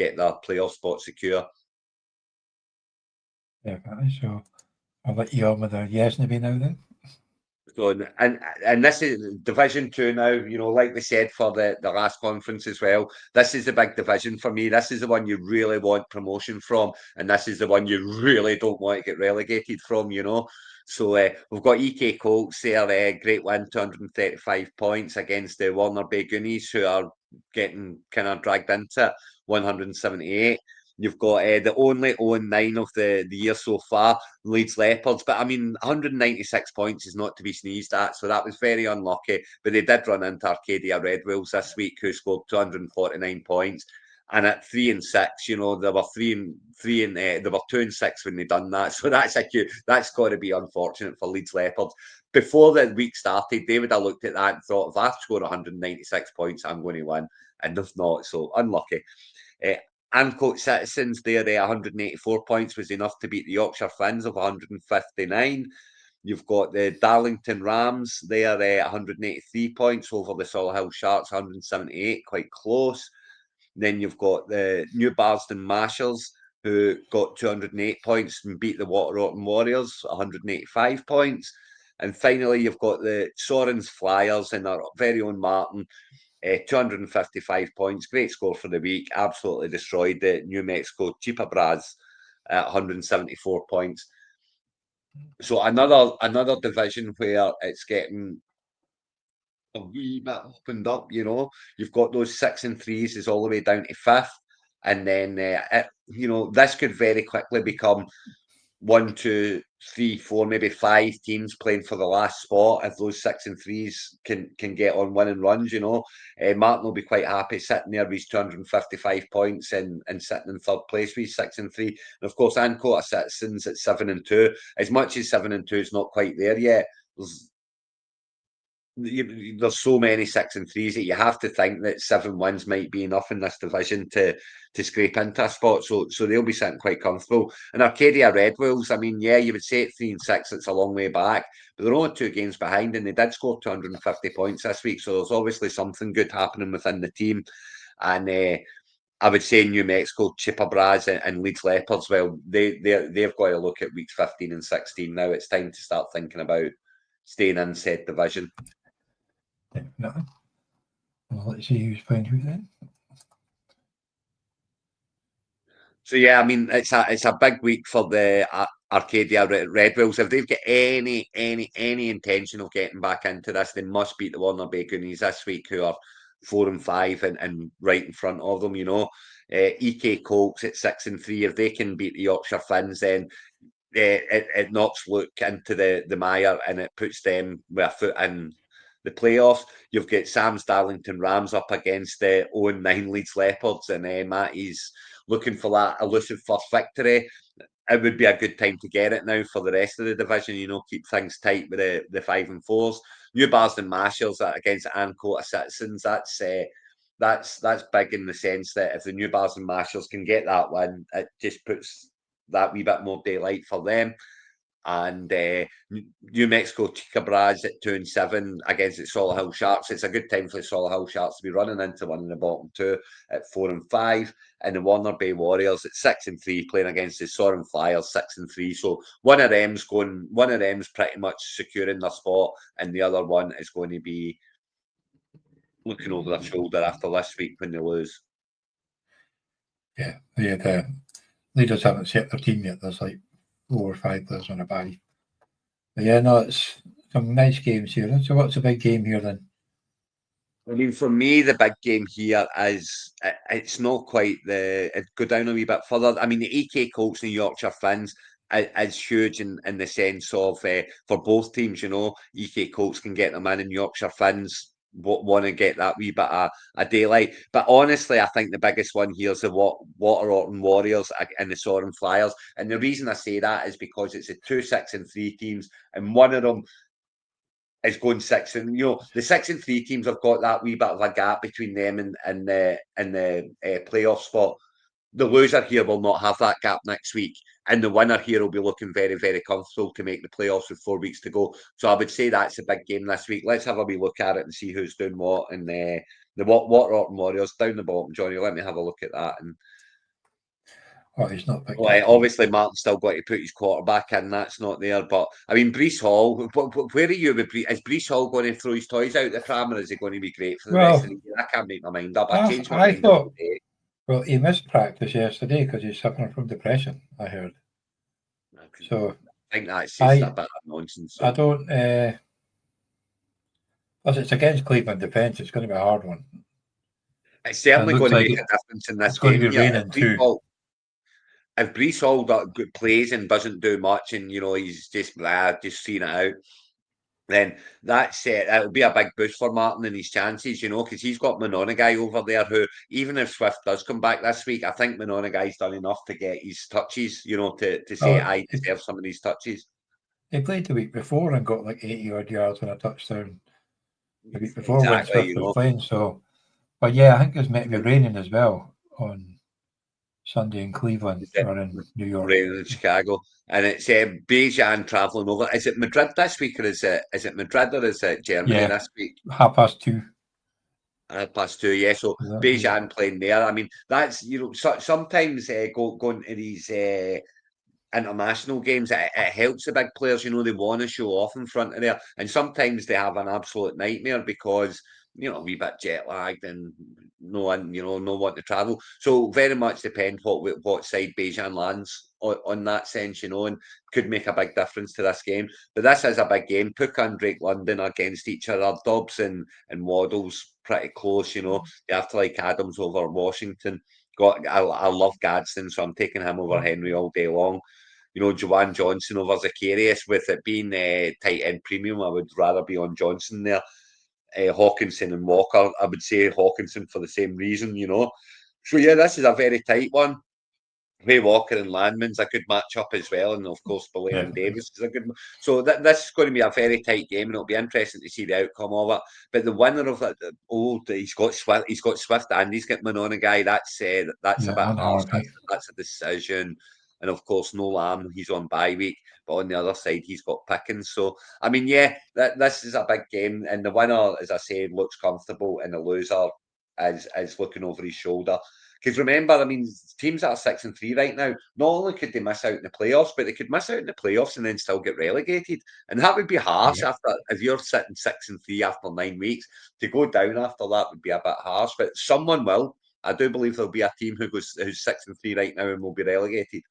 get their playoff spot secure. Definitely. So I'll let you on with the Yesnaby now then. So, and this is Division 2 now, like we said for the last conference as well, this is the big division for me. This is the one you really want promotion from, and this is the one you really don't want to get relegated from, So we've got EK Colts there, great win, 235 points against the Warner Bay Goonies, who are getting kind of dragged into it, 178. You've got the only 0-9 of the year so far, Leeds Leopards. But I mean, 196 points is not to be sneezed at. So that was very unlucky. But they did run into Arcadia Red Wolves this week, who scored 249 points. And at 3-6, they were 3 and they were 2-6 when they done that. So that's got to be unfortunate for Leeds Leopards. Before the week started, they would have looked at that and thought, if I score 196 points, I'm going to win. And they've not. So unlucky. Ancoat Citizens, there 184 points was enough to beat the Yorkshire Finns of 159. You've got the Darlington Rams, there 183 points over the Solihull Sharks, 178, quite close. Then you've got the New Barsden Marshals, who got 208 points and beat the Orkney Warriors, 185 points. And finally, you've got the Sorens Flyers and our very own Martin, 255 points, great score for the week, absolutely destroyed the New Mexico Chipabras at 174 points. So another division where it's getting a wee bit opened up, You've got those 6 and 3s is all the way down to 5th, and then this could very quickly become 1, 2, 3, 4, maybe 5 teams playing for the last spot if those 6 and 3s can get on winning runs, Martin will be quite happy sitting there with his 255 points and sitting in 3rd place with 6 and 3. And of course, Ancona Citizens at 7 and 2. As much as 7 and 2 is not quite there yet, there's so many 6 and 3s that you have to think that 7 wins might be enough in this division to scrape into a spot. So they'll be sitting quite comfortable. And Arcadia Red Wolves, I mean, yeah, you would say at 3 and 6, it's a long way back, but they're only 2 games behind, and they did score 250 points this week. So there's obviously something good happening within the team. And I would say New Mexico, Chipabras and Leeds Leopards, well, they've got to look at weeks 15 and 16 now. It's time to start thinking about staying in said division. Nothing. Well, let's see who's playing who then. So yeah, I mean, it's a big week for the Arcadia Red Wolves. If they've got any intention of getting back into this, they must beat the Warner Bay Goonies this week, who are 4 and 5 and right in front of them. EK Colts at 6 and 3. If they can beat the Yorkshire Finns, then it knocks Luke into the mire, and it puts them with a foot in the playoffs. You've got Sam's Darlington Rams up against the 0-9 Leeds Leopards, and Matty's looking for that elusive first victory. It would be a good time to get it now for the rest of the division, keep things tight with the 5 and 4s. New Barsden Marshals against Ancona Citizens, that's big in the sense that if the New Barsden Marshals can get that win, it just puts that wee bit more daylight for them. And New Mexico Chicabras at 2 and 7 against the Solihull Sharks. It's a good time for the Solihull Sharks to be running into one in the bottom 2 at 4 and 5, and the Warner Bay Warriors at 6 and 3 playing against the Soren Flyers 6 and 3. So one of them's pretty much securing their spot, and the other one is going to be looking over their shoulder after this week when they lose. Yeah, the leaders haven't set their team yet. There's like 4 or 5 players on a bye. But yeah, no, it's some nice games here. So what's the big game here then? I mean, for me, the big game here is it's not quite it go down a wee bit further. I mean, the EK Colts and Yorkshire Finns is huge in the sense of for both teams. EK Colts can get them in, and Yorkshire Finns want to get that wee bit of daylight. But honestly, I think the biggest one here is the Orkney Warriors and the Soren Flyers. And the reason I say that is because it's the 2, 6 and 3 teams, and one of them is going 6, and the 6 and 3 teams have got that wee bit of a gap between them and the playoff spot. The loser here will not have that gap next week, and the winner here will be looking very, very comfortable to make the playoffs with 4 weeks to go. So I would say that's a big game this week. Let's have a wee look at it and see who's doing what. And the Orkney Warriors down the bottom, Johnny. Let me have a look at that, and Well, he's not picked Well, his team. obviously Martin's still got to put his quarterback in. That's not there. But I mean, Brees Hall. Where are you with Brees? Is Brees Hall going to throw his toys out the pram, or is he going to be great for the rest of Well, the year? I can't make my mind up. I I, change my I mind every thought, day. well, he missed practice yesterday because he's suffering from depression, I heard. So I think that's just a I bit of nonsense. I don't, plus it's against Cleveland defence, it's going to be a hard one. It's And it certainly looks going to like make a difference in this it's going to game be here. raining too. If Brees Hall plays and doesn't do much, and he's just seeing it out, then that's it. That'll be a big boost for Martin and his chances, because he's got Mononaghy over there who, even if Swift does come back this week, I think Mononaghy's done enough to get his touches, to say Well, I deserve some of these touches. he played the week before and got like 80-odd yards and a touchdown the week before Exactly, when Swift was playing. So, but yeah, I think it's meant to be raining as well on Sunday in Cleveland or in New York. Raining in Chicago, and it's Bejan travelling over. Is it Madrid this week, or is it Madrid, or is it Germany this week? 2:30. +2, yeah. So Bejan playing there. I mean, that's sometimes going to these international games, it helps the big players. They want to show off in front of there, and sometimes they have an absolute nightmare because a wee bit jet lagged and no one, no want to travel. So very much depends what side Bejan lands on that sense, and could make a big difference to this game. But this is a big game. Puka and Drake London against each other. Dobbs and Waddle's pretty close. You have to like Adams over Washington. I love Gadsden, so I'm taking him over Henry all day long. Juwan Johnson over Zacharias. With it being tight end premium, I would rather be on Johnson there. Hawkinson and Walker, I would say Hawkinson for the same reason, So yeah, this is a very tight one. Ray Walker and Landman's a good matchup as well, and of course Spillane and Davis is a good. So this is going to be a very tight game, and it'll be interesting to see the outcome of it. But the winner of that, he's got Swift, and he's got Mononaghy. That's a bit harsh. That's a decision, and of course no Lamb. He's on bye week, but on the other side he's got Pickens. So I mean, yeah, this is a big game, and the winner, as I said, looks comfortable, and the loser is looking over his shoulder. Because remember, I mean, teams that are 6-3 right now, not only could they miss out in the playoffs, but they could miss out in the playoffs and then still get relegated. And that would be harsh if you're sitting 6-3 after 9 weeks. To go down after that would be a bit harsh, but someone will. I do believe there'll be a team who's 6-3 right now and will be relegated.